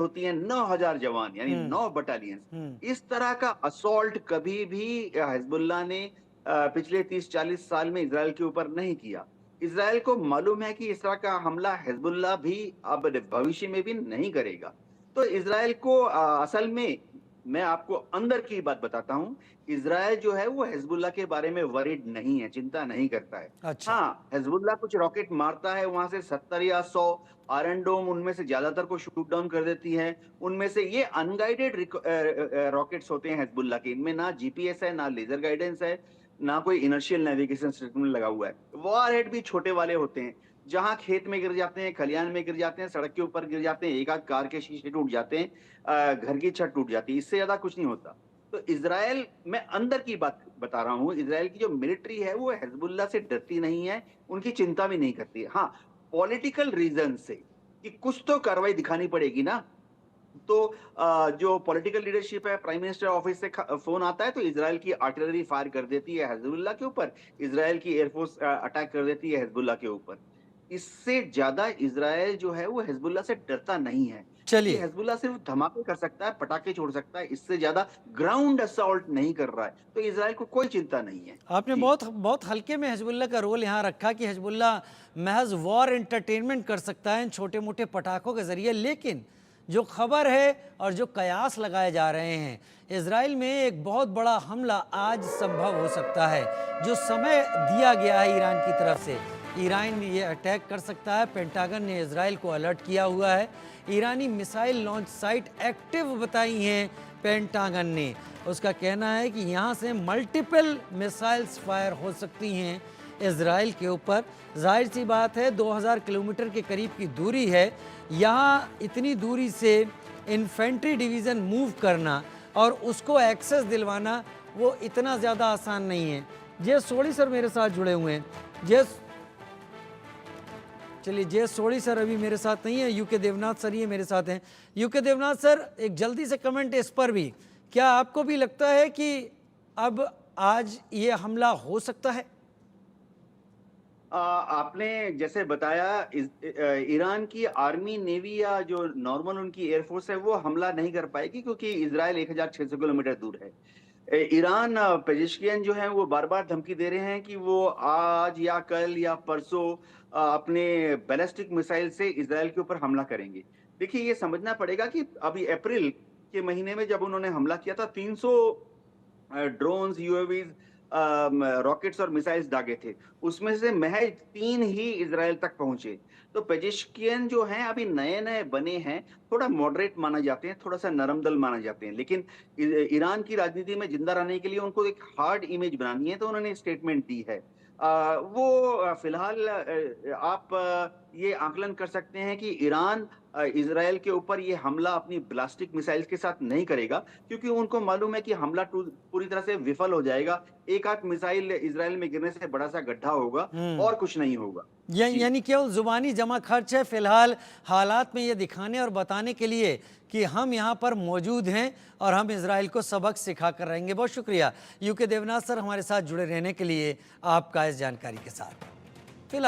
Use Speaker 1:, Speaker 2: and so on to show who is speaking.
Speaker 1: होती हैं 9,000 जवान, यानी
Speaker 2: हुँ,
Speaker 1: 9 बटालियन।
Speaker 2: हुँ।
Speaker 1: इस तरह का असॉल्ट कभी भी हिज़्बुल्लाह ने पिछले 30-40 साल में इज़राइल के ऊपर नहीं किया। इज़राइल को मालूम है कि इस तरह का हमला हिज़्बुल्लाह भी अब भविष्य में भी नहीं करेगा। तो इज़राइल को असल में मैं आपको अंदर की बात बताता हूँ, इज़राइल जो है वो हिज़्बुल्लाह के बारे में वरीड नहीं है, चिंता नहीं करता है।
Speaker 2: अच्छा।
Speaker 1: हाँ, हिज़्बुल्लाह कुछ रॉकेट मारता है वहाँ से 70 या 100 आयरन डोम उनमें से ज़्यादातर को शूट डाउन कर देती है। उनमें से ये अनगाइडेड रॉकेट्स होते हैं हिज़्बुल्लाह के। इनमें ना जीपीएस है, ना लेज़र गाइडेंस है, ना कोई इनर्शियल नेविगेशन सिस्टम लगा हुआ है। वॉरहेड भी छोटे वाले होते हैं, जहाँ खेत में गिर जाते हैं, खलिहान में गिर जाते हैं, सड़क के ऊपर गिर जाते हैं, एक आध कार के शीशे टूट जाते हैं, घर की छत टूट जाती है, इससे ज़्यादा कुछ नहीं होता। तो इज़राइल मैं अंदर की बात बता रहा हूँ, इज़राइल की जो मिलिट्री है वो हिज़्बुल्लाह से डरती नहीं है, उनकी चिंता भी नहीं करती है। हाँ, पॉलिटिकल रीज़न से कि कुछ तो कार्रवाई दिखानी पड़ेगी ना। तो जो पॉलिटिकल लीडरशिप है, प्राइम मिनिस्टर ऑफिस से फ़ोन आता है तो इज़राइल की आर्टिलरी फायर कर देती है हिज़्बुल्लाह के ऊपर, इज़राइल की एयरफ़ोर्स अटैक कर देती है हिज़्बुल्लाह के ऊपर। इससे ज़्यादा इज़राइल जो है वो हिज़्बुल्लाह से डरता नहीं है, क्योंकि
Speaker 2: चलिए,
Speaker 1: हिज़्बुल्लाह सिर्फ़ धमाके कर सकता है, पटाखे छोड़ सकता है, इससे ज़्यादा ग्राउंड असॉल्ट नहीं कर रहा है, तो इज़राइल को कोई चिंता नहीं है।
Speaker 2: आपने
Speaker 1: जी।
Speaker 2: बहुत बहुत हल्के में हिज़्बुल्लाह का रोल यहाँ रखा कि हिज़्बुल्लाह महज़ वॉर एंटरटेनमेंट कर सकता है इन छोटे-मोटे पटाखों के ज़रिए। लेकिन जो खबर है और जो कयास लगाए जा रहे हैं, इज़राइल में एक बहुत बड़ा हमला आज संभव हो सकता है। जो समय दिया गया है ईरान की तरफ से, ईरान ये अटैक कर सकता है। पेंटागन ने इज़राइल को अलर्ट किया हुआ है। ईरानी मिसाइल लॉन्च साइट एक्टिव बताई हैं पेंटागन ने। उसका कहना है कि यहाँ से मल्टीपल मिसाइल्स फायर हो सकती हैं इज़राइल के ऊपर। जाहिर सी बात है 2000 किलोमीटर के करीब की दूरी है। यहाँ इतनी दूरी से इन्फेंट्री डिवीज़न मूव करना और उसको एक्सेस दिलवाना वो इतना ज़्यादा आसान नहीं है। जे सोढ़ी सर मेरे साथ जुड़े हुए हैं। जे चलिए जे सोढ़ी सर अभी मेरे साथ नहीं है, यूके देवनाथ सर ये मेरे साथ हैं। यूके देवनाथ सर एक जल्दी से कमेंट इस पर भी, क्या आपको भी लगता है कि अब आज ये हमला हो सकता है?
Speaker 1: आपने जैसे बताया ईरान की आर्मी, नेवी या जो नॉर्मल उनकी एयरफोर्स है वो हमला नहीं कर पाएगी क्योंकि इज़राइल 1600 किलोमीटर दूर है। ईरान पेजेश्कियन जो हैं वो बार-बार धमकी दे रहे हैं कि वो आज या कल या परसों अपने बैलिस्टिक मिसाइल से इज़राइल के ऊपर हमला करेंगे। देखिए ये समझना पड़ेगा कि अभी अप्रैल के महीने में जब उन्होंने हमला किया था 300 ड्रोन्स, यूएवीज़ रॉकेट्स और मिसाइल्स दागे थे। उसमें से महज़ 3 ही इज़राइल तक पहुँचे। तो पेजेश्कियन जो हैं अभी नए-नए बने हैं, थोड़ा मॉडरेट माना जाते हैं, थोड़ा-सा नरम दल माना जाते हैं। लेकिन ईरान की राजनीति में ज़िंदा रहने के लिए उनको एक हार्ड इमेज बनानी है तो उन्होंने स्टेटमेंट दी है। वो फिलहाल आप ये आकलन कर सकते हैं कि ईरान इज़राइल के ऊपर ये हमला अपनी बैलिस्टिक मिसाइल्स के साथ नहीं करेगा क्योंकि उनको मालूम है कि हमला पूरी तरह से विफल हो जाएगा। एक आध मिसाइल इज़राइल में गिरने से बड़ा-सा गड्ढा होगा
Speaker 2: हुँ।
Speaker 1: और कुछ नहीं होगा।
Speaker 2: या
Speaker 1: जी।
Speaker 2: यानी केवल ज़ुबानी जमा खर्च है फ़िलहाल हालात में ये दिखाने और बताने के लिए कि हम यहाँ पर मौजूद हैं और हम इज़राइल को सबक सिखा कर रहेंगे। बहुत शुक्रिया यूके देवनाथ सर हमारे साथ जुड़े रहने के लिए आपका इस जानकारी के साथ।